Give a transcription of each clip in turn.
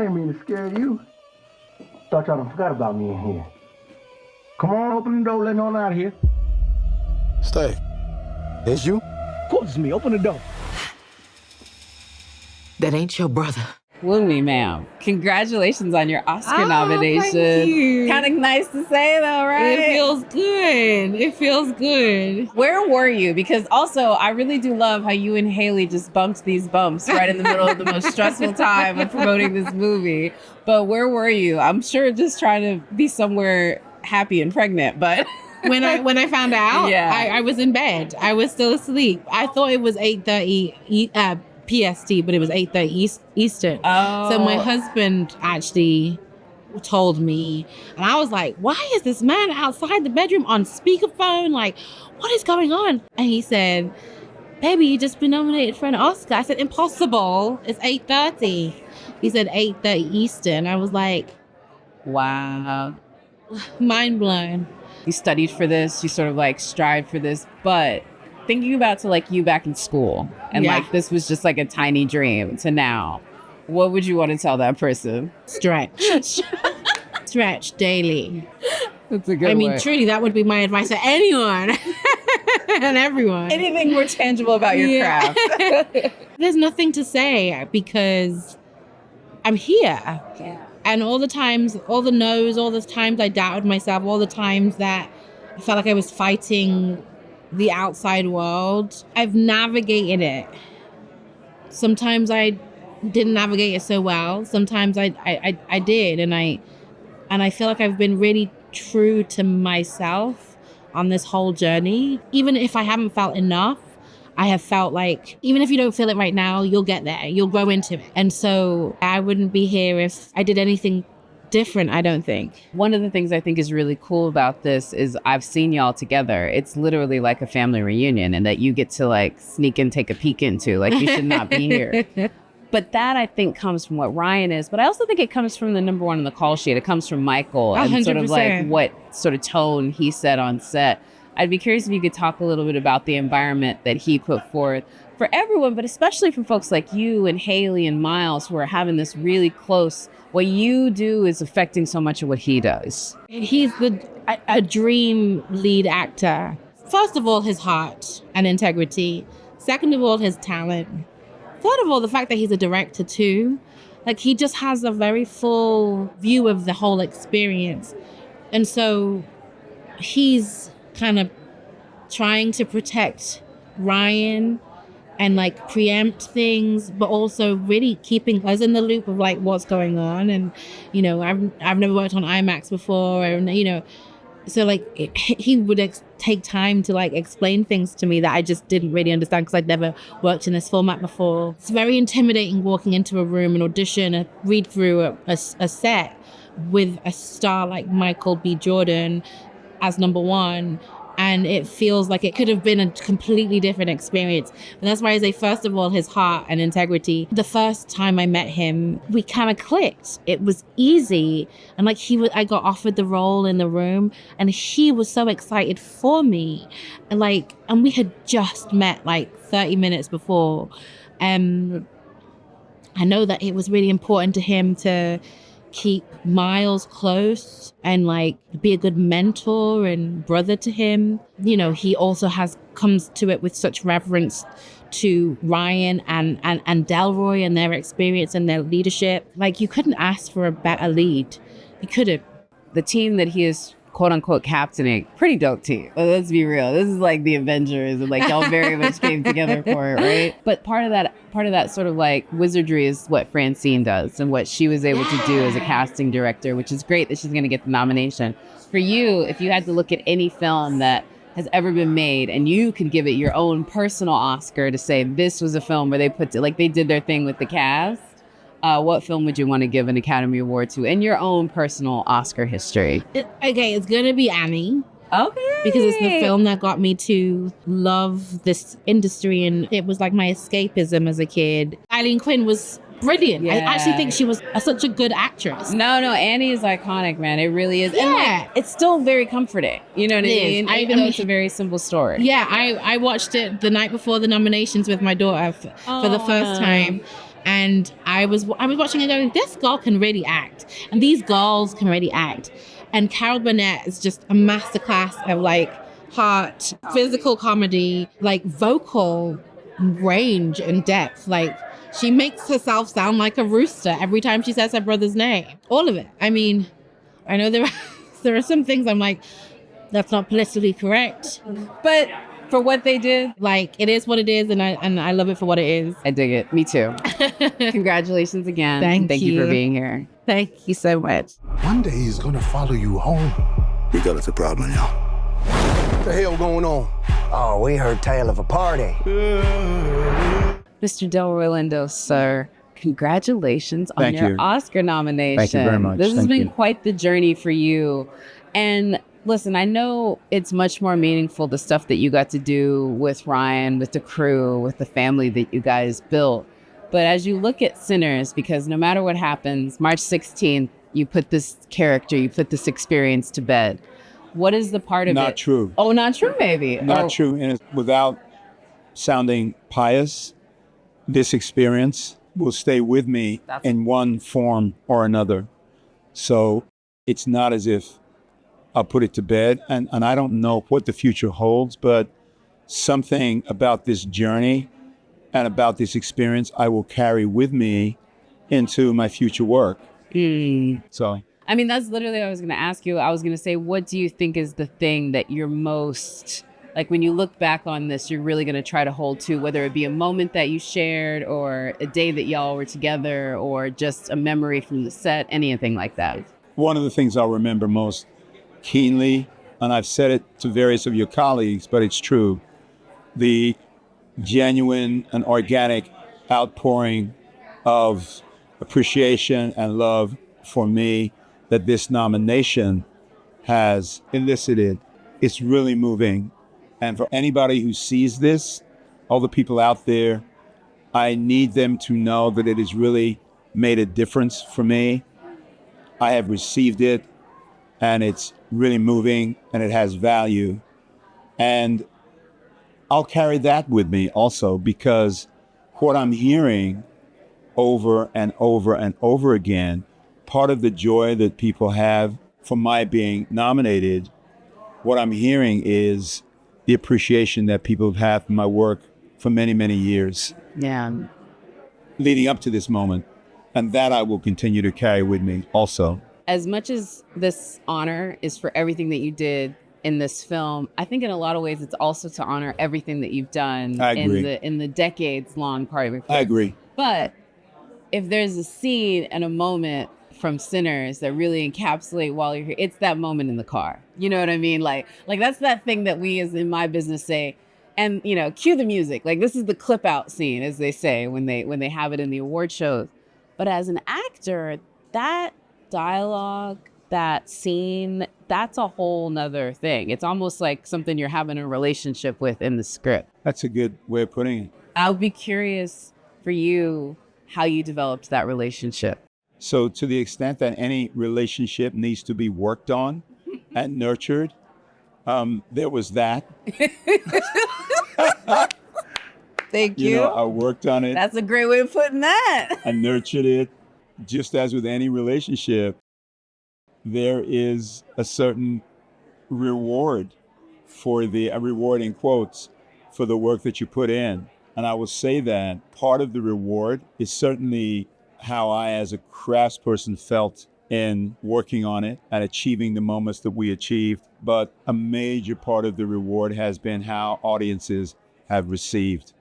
I ain't mean to scare you. Thought y'all done forgot about me in here. Come on, open the door, let on out of here. Stay. It's you? Of course it's me, open the door. That ain't your brother. Wunmi, ma'am, congratulations on your Oscar nomination. Thank you. Kind of nice to say though, right? It feels good. It feels good. Where were you? Because also, I really do love how you and Haley just bumped these bumps right in the middle of the most stressful time of promoting this movie. But where were you? I'm sure just trying to be somewhere happy and pregnant, but... When I found out, yeah. I was in bed. I was still asleep. I thought it was 8:30 PST, but it was 8:30 Eastern. Oh. So my husband actually told me, and I was like, why is this man outside the bedroom on speakerphone? Like, what is going on? And he said, baby, you just been nominated for an Oscar. I said, impossible. It's 8:30. He said 8:30 Eastern. I was like, wow. Mind blown. You studied for this, you sort of like strived for this, but thinking about to like you back in school and like this was just like a tiny dream to now, what would you want to tell that person? Stretch. Stretch daily. That's a good one. I mean, truly, that would be my advice to anyone and everyone. Anything more tangible about your craft. There's nothing to say because I'm here. Yeah. And all the times, all the no's, all the times I doubted myself, all the times that I felt like I was fighting the outside world, I've navigated it. Sometimes I didn't navigate it so well. Sometimes I did. And I feel like I've been really true to myself on this whole journey. Even if I haven't felt enough, I have felt like, even if you don't feel it right now, you'll get there. You'll grow into it. And so I wouldn't be here if I did anything different, I don't think. One of the things I think is really cool about this is I've seen y'all together. It's literally like a family reunion and that you get to like sneak and take a peek into. Like, you should not be here. But that, I think, comes from what Ryan is. But I also think it comes from the number one on the call sheet. It comes from Michael and 100%. sort of like what sort of tone he set on set. I'd be curious if you could talk a little bit about the environment that he put forth for everyone, but especially for folks like you and Haley and Miles who are having this really close, what you do is affecting so much of what he does. He's a dream lead actor. First of all, his heart and integrity. Second of all, his talent. Third of all, the fact that he's a director too. Like, he just has a very full view of the whole experience. And so he's kind of trying to protect Ryan and like preempt things, but also really keeping us in the loop of like what's going on. And, you know, I've never worked on IMAX before, and, you know, so like he would take time to like explain things to me that I just didn't really understand because I'd never worked in this format before. It's very intimidating walking into a room, an audition, a read through a set with a star like Michael B. Jordan as number one, and it feels like it could have been a completely different experience. And that's why I say, first of all, his heart and integrity. The first time I met him, we kind of clicked. It was easy, and like I got offered the role in the room, and he was so excited for me, and we had just met like 30 minutes before. I know that it was really important to him to keep Miles close and like be a good mentor and brother to him. You know, he also comes to it with such reverence to Ryan and Delroy and their experience and their leadership. Like, you couldn't ask for a better lead. You couldn't. The team that he is quote unquote captaining, pretty dope team. Let's be real. This is like the Avengers, and like y'all very much came together for it, right? But part of that sort of like wizardry is what Francine does and what she was able to do as a casting director, which is great that she's going to get the nomination. For you, if you had to look at any film that has ever been made and you could give it your own personal Oscar to say this was a film where they did their thing with the cast, what film would you want to give an Academy Award to in your own personal Oscar history? It's going to be Annie. Okay. Because it's the film that got me to love this industry, and it was like my escapism as a kid. Eileen Quinn was brilliant. Yeah. I actually think she was such a good actress. No, Annie is iconic, man. It really is. Yeah. And like, it's still very comforting. You know what I mean? Even though it's a very simple story. Yeah, I watched it the night before the nominations with my daughter for the first time. And I was watching it going, this girl can really act. And these girls can really act. And Carol Burnett is just a masterclass of like heart, physical comedy, like vocal range and depth. Like she makes herself sound like a rooster every time she says her brother's name. All of it. I mean, I know there are some things I'm like, that's not politically correct. But for what they did, like it is what it is, and I love it for what it is. I dig it. Me too. Congratulations again. Thank you you for being here. Thank you so much. One day he's gonna follow you home. We got us a problem, y'all. What the hell going on? Oh, we heard tale of a party. Mr. Delroy Lindo, sir, congratulations on Thank your you. Oscar nomination. Thank you very much. This has Thank been you. quite the journey for you. And listen, I know it's much more meaningful, the stuff that you got to do with Ryan, with the crew, with the family that you guys built. But as you look at Sinners, because no matter what happens, March 16th, you put this character, you put this experience to bed. What is the part of it? Not true. Oh, not true, maybe. Not true. And without sounding pious, this experience will stay with me in one form or another. So it's not as if I'll put it to bed. And I don't know what the future holds, but something about this journey and about this experience I will carry with me into my future work. So, I mean, that's literally what I was going to ask you. I was going to say, what do you think is the thing that you're most, like when you look back on this, you're really going to try to hold to, whether it be a moment that you shared or a day that y'all were together or just a memory from the set, anything like that? one of the things I'll remember most keenly, and I've said it to various of your colleagues, but it's true, the genuine and organic outpouring of appreciation and love for me that this nomination has elicited. It's really moving. And for anybody who sees this, all the people out there, I need them to know that it has really made a difference for me. I have received it, and it's really moving, and it has value. And I'll carry that with me also, because what I'm hearing over and over and over again, part of the joy that people have for my being nominated, what I'm hearing is the appreciation that people have had for my work for many, many years. Yeah. Leading up to this moment. And that I will continue to carry with me also. As much as this honor is for everything that you did in this film, I think in a lot of ways it's also to honor everything that you've done I agree. in the decades-long part of your career. I agree. But if there's a scene and a moment from Sinners that really encapsulate while you're here, it's that moment in the car. You know what I mean? Like that's that thing that we as in my business say, and you know, cue the music. Like this is the clip out scene, as they say when they have it in the award shows. But as an actor, that dialogue, that scene, that's a whole nother thing. It's almost like something you're having a relationship with in the script. That's a good way of putting it. I'll be curious for you how you developed that relationship. So to the extent that any relationship needs to be worked on and nurtured, there was that. Thank you. You know, I worked on it. That's a great way of putting that. I nurtured it. Just as with any relationship, there is a certain reward a reward in quotes, for the work that you put in. And I will say that part of the reward is certainly how I, as a craftsperson, felt in working on it and achieving the moments that we achieved. But a major part of the reward has been how audiences have received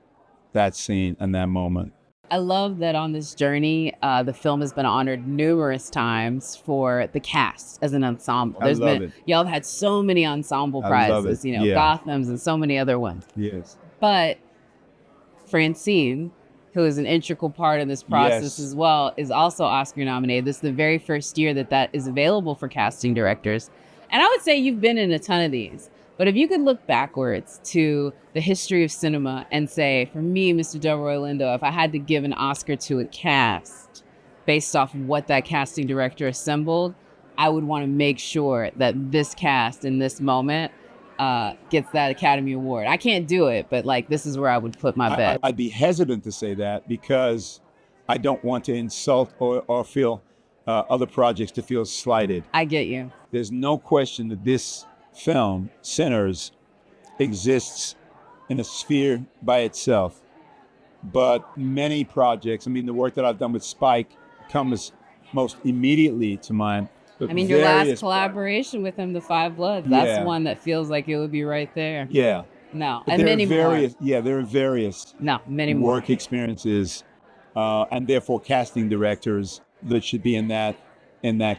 that scene and that moment. I love that on this journey, the film has been honored numerous times for the cast as an ensemble. Y'all have had so many ensemble prizes, you know, Yeah. Gotham's and so many other ones. Yes. But Francine, who is an integral part of this process Yes. as well, is also Oscar nominated. This is the very first year that is available for casting directors. And I would say you've been in a ton of these. But if you could look backwards to the history of cinema and say, for me, Mr. Delroy Lindo, if I had to give an Oscar to a cast based off what that casting director assembled, I would want to make sure that this cast in this moment gets that Academy Award. I can't do it, but like this is where I would put my bet. I'd be hesitant to say that because I don't want to insult or feel other projects to feel slighted. I get you. There's no question that this film, Sinners, exists in a sphere by itself. But many projects, I mean, the work that I've done with Spike comes most immediately to mind. I mean, your last collaboration with him, The Five Bloods, that's one that feels like it would be right there. Yeah. No, But and many more. Yeah, there are various many more work experiences and therefore casting directors that should be in that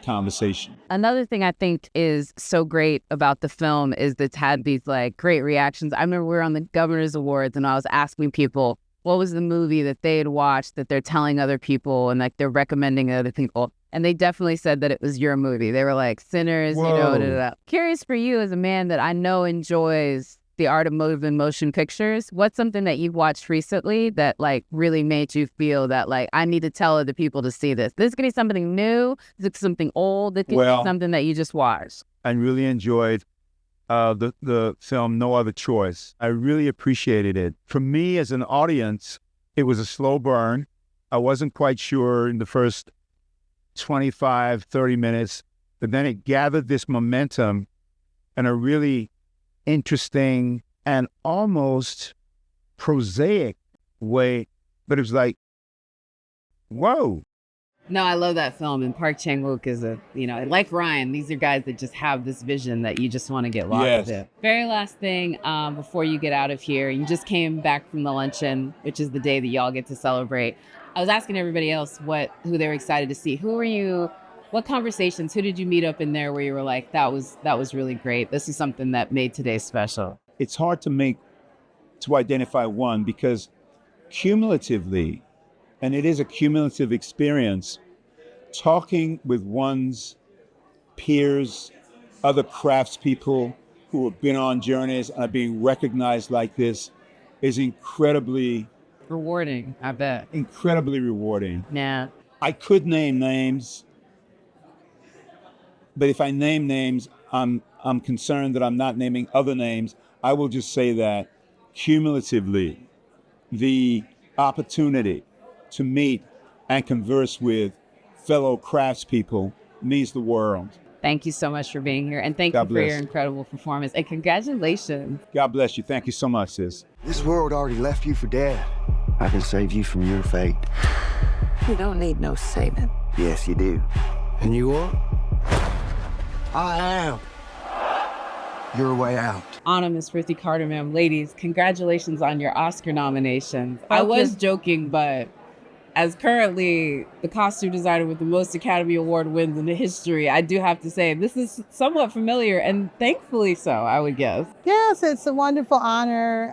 conversation. Another thing I think is so great about the film is it's had these like great reactions. I remember we were on the Governor's Awards and I was asking people what was the movie that they had watched that they're telling other people and like they're recommending other people. And they definitely said that it was your movie. They were like, Sinners, Whoa. you know, da, da, da. Curious for you as a man that I know enjoys the art of moving motion pictures, what's something that you've watched recently that like really made you feel that like I need to tell other people to see this? This could be something new, this could be something old, this could be something that you just watched. I really enjoyed the film No Other Choice. I really appreciated it. For me as an audience, it was a slow burn. I wasn't quite sure in the first 25, 30 minutes, but then it gathered this momentum in a really interesting and almost prosaic way, but it was like, whoa. No, I love that film, and Park Chan-wook is like Ryan, these are guys that just have this vision that you just want to get lost in. Very last thing, before you get out of here, you just came back from the Luncheon, which is the day that y'all get to celebrate. I was asking everybody else who they were excited to see. Who were you? What conversations? Who did you meet up in there where you were like, that was really great. This is something that made today special. It's hard to identify one because cumulatively, and it is a cumulative experience, talking with one's peers, other craftspeople who have been on journeys and are being recognized like this is incredibly rewarding, I bet. Incredibly rewarding. Yeah. I could name names, but if I name names, I'm concerned that I'm not naming other names. I will just say that cumulatively, the opportunity to meet and converse with fellow craftspeople means the world. Thank you so much for being here, and thank you for your incredible performance, and congratulations. God bless you. Thank you so much, sis. This world already left you for dead. I can save you from your fate. You don't need no saving. Yes, you do. And you are? I am your way out. Autumn, Miss Ruth E. Carter, ma'am. Ladies, congratulations on your Oscar nominations. I was joking, but as currently the costume designer with the most Academy Award wins in the history, I do have to say this is somewhat familiar, and thankfully so, I would guess. Yes, it's a wonderful honor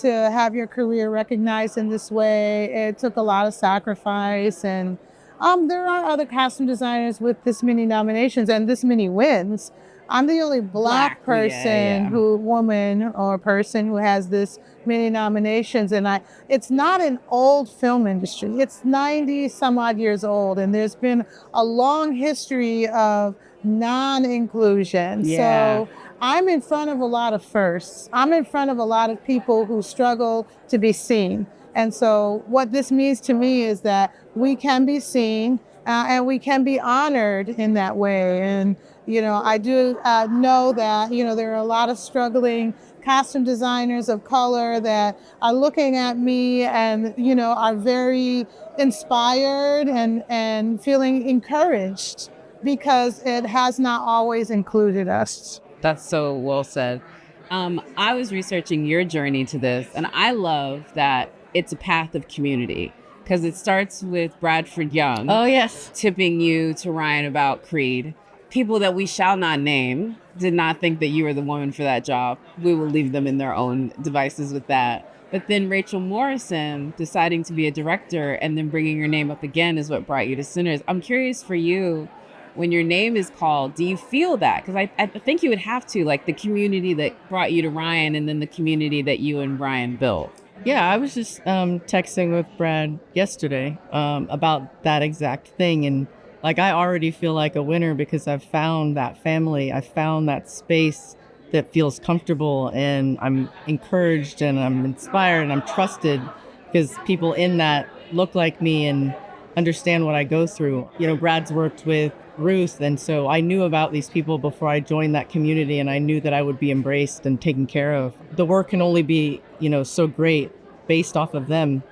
to have your career recognized in this way. It took a lot of sacrifice, and there are other costume designers with this many nominations and this many wins. I'm the only black person woman or person who has this many nominations, and it's not an old film industry. It's 90 some odd years old, and there's been a long history of non-inclusion. So I'm in front of a lot of firsts. I'm in front of a lot of people who struggle to be seen. And so what this means to me is that we can be seen and we can be honored in that way. And, I do know that, there are a lot of struggling costume designers of color that are looking at me and, are very inspired and feeling encouraged because it has not always included us. That's so well said. I was researching your journey to this, and I love that it's a path of community because it starts with Bradford Young. Oh, yes. Tipping you to Ryan about Creed. People that we shall not name did not think that you were the woman for that job. We will leave them in their own devices with that. But then Rachel Morrison deciding to be a director and then bringing your name up again is what brought you to Sinners. I'm curious for you, when your name is called, do you feel that? Because I think you would have to, like the community that brought you to Ryan and then the community that you and Ryan built. Yeah, I was just texting with Brad yesterday about that exact thing. And like, I already feel like a winner because I've found that family. I found that space that feels comfortable, and I'm encouraged and I'm inspired and I'm trusted because people in that look like me and understand what I go through. You know, Brad's worked with Ruth, and so I knew about these people before I joined that community, and I knew that I would be embraced and taken care of. The work can only be, you know, so great based off of them.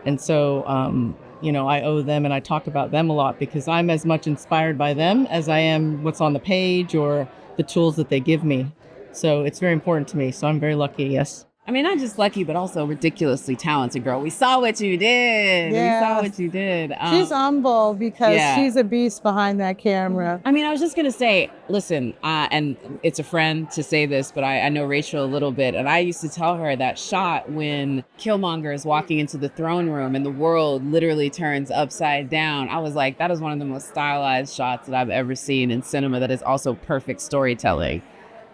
And so, you know, I owe them, and I talk about them a lot because I'm as much inspired by them as I am what's on the page or the tools that they give me. So it's very important to me. So I'm very lucky, yes. I mean, not just lucky, but also ridiculously talented, girl. We saw what you did. Yeah. We saw what you did. She's humble because yeah. she's a beast behind that camera. I mean, I was just going to say, listen, and it's a friend to say this, but I know Rachel a little bit. And I used to tell her that shot when Killmonger is walking into the throne room and the world literally turns upside down. I was like, that is one of the most stylized shots that I've ever seen in cinema that is also perfect storytelling.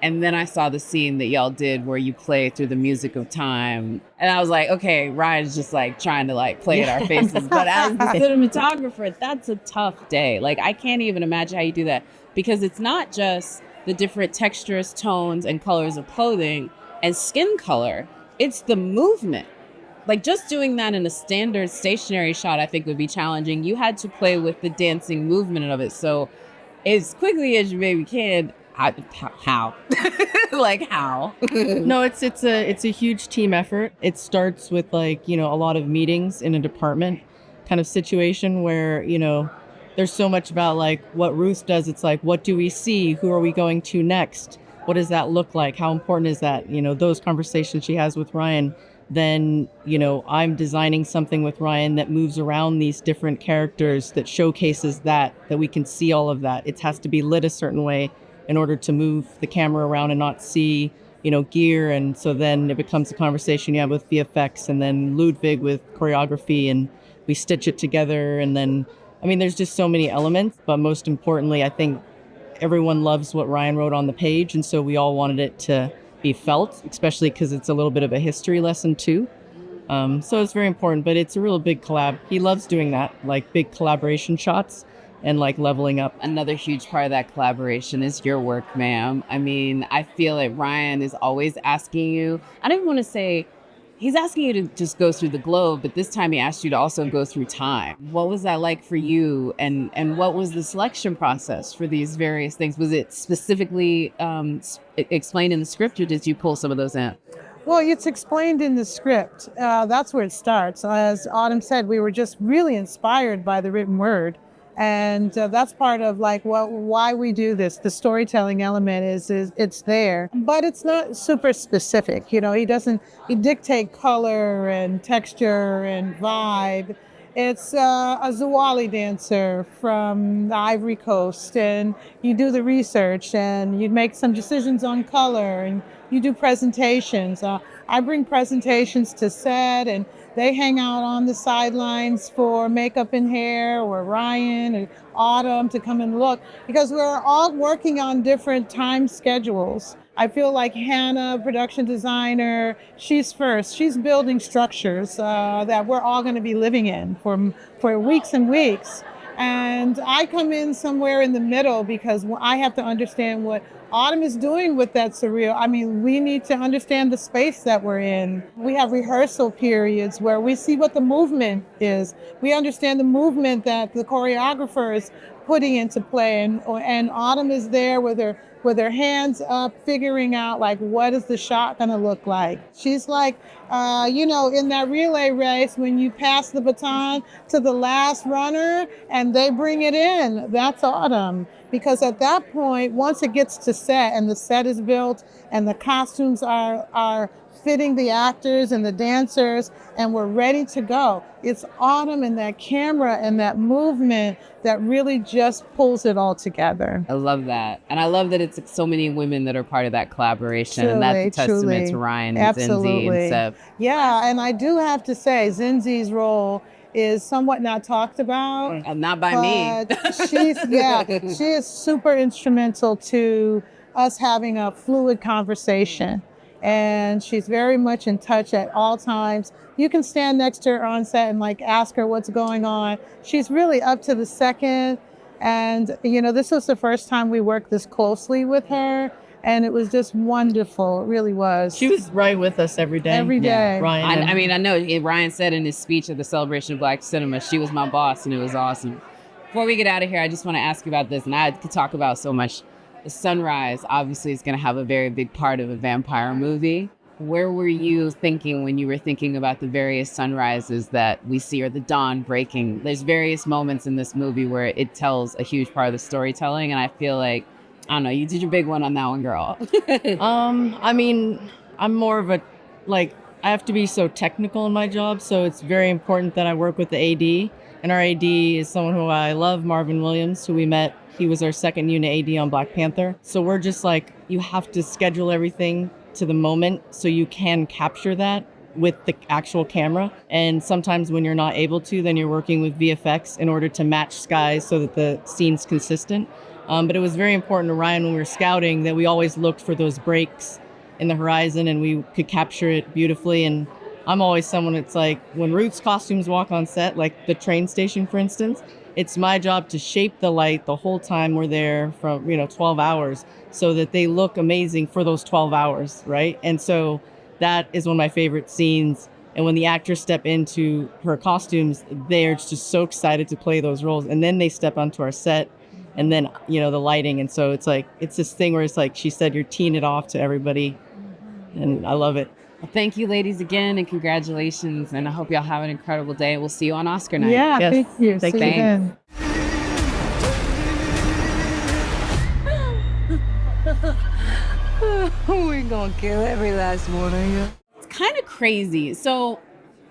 And then I saw the scene that y'all did where you play through the music of time. And I was like, okay, Ryan's just like trying to like play at our faces. But as the cinematographer, that's a tough day. Like, I can't even imagine how you do that, because it's not just the different textures, tones, and colors of clothing and skin color. It's the movement. Like, just doing that in a standard stationary shot, I think would be challenging. You had to play with the dancing movement of it. So as quickly as you maybe can, how? Like, how? No, it's a huge team effort. It starts with, like, you know, a lot of meetings in a department kind of situation where, you know, there's so much about like what Ruth does. It's like, what do we see? Who are we going to next? What does that look like? How important is that? You know, those conversations she has with Ryan. Then, you know, I'm designing something with Ryan that moves around these different characters that showcases that we can see all of that. It has to be lit a certain way in order to move the camera around and not see, you know, gear. And so then it becomes a conversation you have with VFX, and then Ludwig with choreography, and we stitch it together. And then, I mean, there's just so many elements, but most importantly, I think everyone loves what Ryan wrote on the page. And so we all wanted it to be felt, especially because it's a little bit of a history lesson too. So it's very important, but it's a real big collab. He loves doing that, like big collaboration shots. And like leveling up. Another huge part of that collaboration is your work, ma'am. I mean, I feel like Ryan is always asking you, I don't even want to say he's asking you to just go through the globe, but this time he asked you to also go through time. What was that like for you? And what was the selection process for these various things? Was it specifically explained in the script, or did you pull some of those in? Well, it's explained in the script. That's where it starts. As Autumn said, we were just really inspired by the written word. And that's part of like why we do this. The storytelling element is it's there, but it's not super specific. You know, he dictate color and texture and vibe. It's a Zouali dancer from the Ivory Coast, and you do the research and you make some decisions on color, and you do presentations. I bring presentations to set, and they hang out on the sidelines for makeup and hair, or Ryan or Autumn to come and look, because we're all working on different time schedules. I feel like Hannah, production designer, she's first. She's building structures that we're all going to be living in for weeks and weeks. And I come in somewhere in the middle because I have to understand what Autumn is doing with that surreal. I mean, we need to understand the space that we're in. We have rehearsal periods where we see what the movement is. We understand the movement that the choreographer is putting into play, and Autumn is there with her hands up, figuring out like, what is the shot gonna look like? She's like, you know, in that relay race, when you pass the baton to the last runner and they bring it in, that's Autumn. Because at that point, once it gets to set and the set is built and the costumes are fitting the actors and the dancers, and we're ready to go, it's Autumn and that camera and that movement that really just pulls it all together. I love that. And I love that it's so many women that are part of that collaboration. Truly, and that's a testament to Ryan and Zinzi and Sev. Yeah, and I do have to say, Zinzi's role is somewhat not talked about. Not by me. She is super instrumental to us having a fluid conversation. And she's very much in touch at all times. You can stand next to her on set and like ask her what's going on. She's really up to the second. And, you know, this was the first time we worked this closely with her. And it was just wonderful. It really was. She was right with us every day. Every day. Ryan. I mean, I know Ryan said in his speech at the Celebration of Black Cinema, she was my boss, and it was awesome. Before we get out of here, I just want to ask you about this, and I could talk about so much. The sunrise, obviously, is going to have a very big part of a vampire movie. Where were you thinking when you were thinking about the various sunrises that we see, or the dawn breaking? There's various moments in this movie where it tells a huge part of the storytelling, and I feel like, I don't know, you did your big one on that one, girl. I mean, I'm more of a, like, I have to be so technical in my job, so it's very important that I work with the AD. And our AD is someone who I love, Marvin Williams, who we met. He was our second unit AD on Black Panther. So we're just like, you have to schedule everything to the moment so you can capture that with the actual camera. And sometimes when you're not able to, then you're working with VFX in order to match skies so that the scene's consistent. But it was very important to Ryan when we were scouting that we always looked for those breaks in the horizon and we could capture it beautifully. And I'm always someone that's like, when Ruth's costumes walk on set, like the train station, for instance, it's my job to shape the light the whole time we're there from, 12 hours so that they look amazing for those 12 hours, right? And so that is one of my favorite scenes. And when the actors step into her costumes, they're just so excited to play those roles. And then they step onto our set and then, the lighting. And so it's like, it's this thing where it's like she said, you're teeing it off to everybody. And I love it. Well, thank you, ladies, again, and congratulations. And I hope y'all have an incredible day. We'll see you on Oscar night. Yeah, Yes. thank you. Thank See you you. then. We're gonna kill every last one of you. It's kind of crazy. So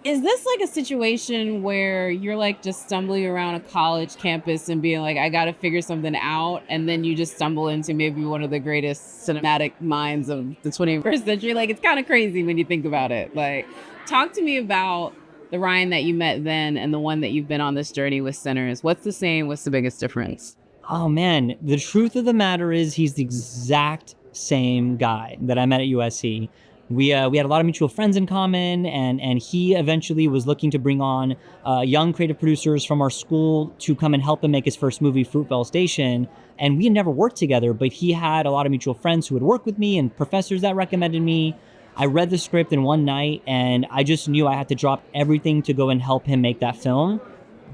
is this like a situation where you're like just stumbling around a college campus and being like, I got to figure something out, and then you just stumble into maybe one of the greatest cinematic minds of the 21st century? Like, it's kind of crazy when you think about it. Like, talk to me about the Ryan that you met then and the one that you've been on this journey with Sinners. What's the same? What's the biggest difference? Oh man, the truth of the matter is he's the exact same guy that I met at USC. We had a lot of mutual friends in common, and he eventually was looking to bring on young creative producers from our school to come and help him make his first movie, Fruitvale Station. And we had never worked together, but he had a lot of mutual friends who would work with me and professors that recommended me. I read the script in one night, and I just knew I had to drop everything to go and help him make that film.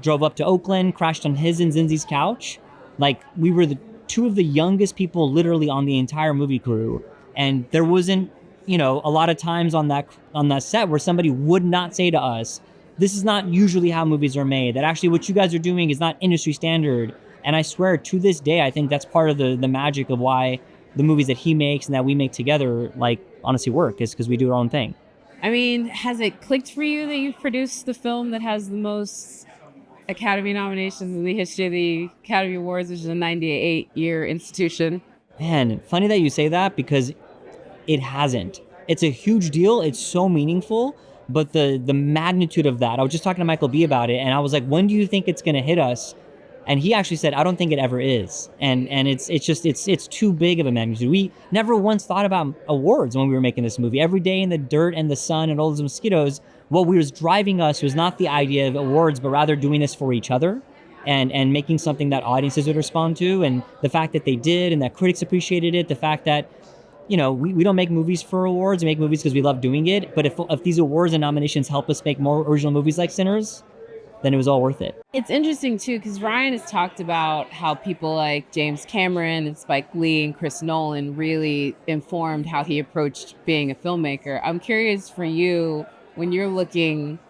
Drove up to Oakland, crashed on his and Zinzi's couch. Like, we were the two of the youngest people literally on the entire movie crew. And there wasn't, a lot of times on that set where somebody would not say to us, this is not usually how movies are made, that actually what you guys are doing is not industry standard. And I swear, to this day, I think that's part of the magic of why the movies that he makes and that we make together, like, honestly work, is because we do our own thing. I mean, has it clicked for you that you've produced the film that has the most Academy nominations in the history of the Academy Awards, which is a 98-year institution? Man, funny that you say that, because it hasn't. It's a huge deal. It's so meaningful, but the magnitude of that, I was just talking to Michael B about it, and I was like, when do you think it's going to hit us? And he actually said, I don't think it ever is. And it's too big of a magnitude. We never once thought about awards when we were making this movie. Every day in the dirt and the sun and all those mosquitoes, what was driving us was not the idea of awards, but rather doing this for each other and making something that audiences would respond to. And the fact that they did, and that critics appreciated it, the fact that, we don't make movies for awards, we make movies because we love doing it. But if these awards and nominations help us make more original movies like Sinners, then it was all worth it. It's interesting, too, because Ryan has talked about how people like James Cameron and Spike Lee and Chris Nolan really informed how he approached being a filmmaker. I'm curious for you, when you're looking,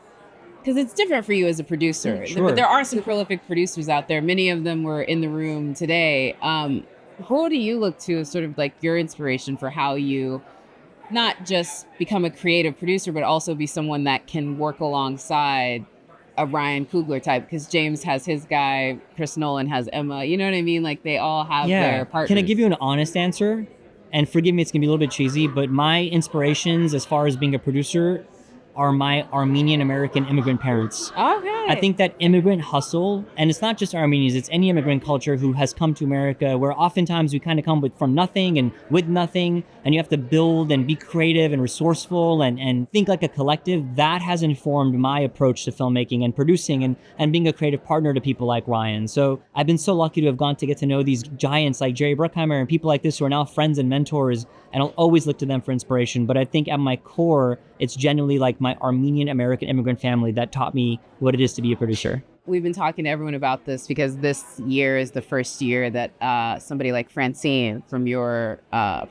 because it's different for you as a producer. Sure. But there are some prolific producers out there. Many of them were in the room today. Who do you look to as sort of like your inspiration for how you not just become a creative producer, but also be someone that can work alongside a Ryan Coogler type? Because James has his guy, Chris Nolan has Emma. You know what I mean? Like, they all have their partners. Can I give you an honest answer? And forgive me, it's going to be a little bit cheesy, but my inspirations as far as being a producer are my Armenian American immigrant parents. Okay. I think that immigrant hustle, and it's not just Armenians, it's any immigrant culture who has come to America, where oftentimes we kind of come from nothing and with nothing, and you have to build and be creative and resourceful and think like a collective. That has informed my approach to filmmaking and producing and being a creative partner to people like Ryan. So I've been so lucky to have gone to get to know these giants like Jerry Bruckheimer and people like this who are now friends and mentors, and I'll always look to them for inspiration. But I think at my core, it's genuinely like my Armenian American immigrant family that taught me what it is to be a producer. We've been talking to everyone about this because this year is the first year that somebody like Francine from your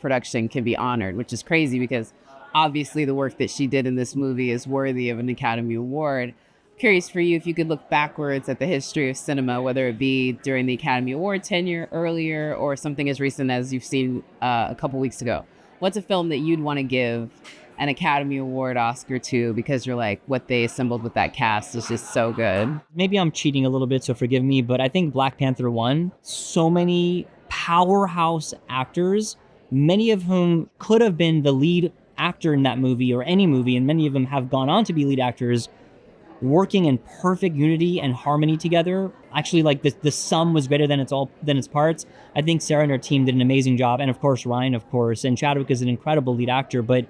production can be honored, which is crazy because obviously the work that she did in this movie is worthy of an Academy Award. Curious for you if you could look backwards at the history of cinema, whether it be during the Academy Award tenure earlier or something as recent as you've seen a couple weeks ago. What's a film that you'd want to give an Academy Award Oscar to because you're like, what they assembled with that cast is just so good? Maybe I'm cheating a little bit, so forgive me, but I think Black Panther won. So many powerhouse actors, many of whom could have been the lead actor in that movie or any movie, and many of them have gone on to be lead actors, working in perfect unity and harmony together. Actually, like the sum was greater than its parts. I think Sarah and her team did an amazing job, and of course Ryan, of course, and Chadwick is an incredible lead actor, but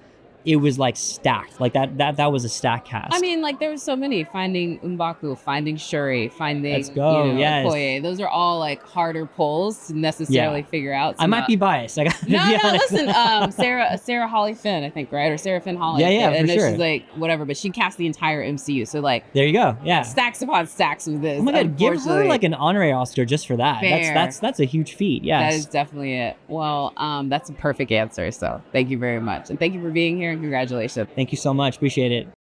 it was like stacked. Like that was a stacked cast. I mean, like there were so many. Finding M'Baku, finding Shuri, finding Let's go, yes. Okoye. Those are all like harder pulls to necessarily figure out. I might be biased. I got to be honest. Listen, Sarah Holly Finn, I think, right? Or Sarah Finn Holly. Yeah, and for sure. She's like whatever, but she cast the entire MCU. So like there you go. Yeah. Stacks upon stacks with this. Oh my God, give her like an honorary Oscar just for that. Fair. That's a huge feat. Yes. That is definitely it. Well, that's a perfect answer. So thank you very much. And thank you for being here and congratulations. Thank you so much. Appreciate it.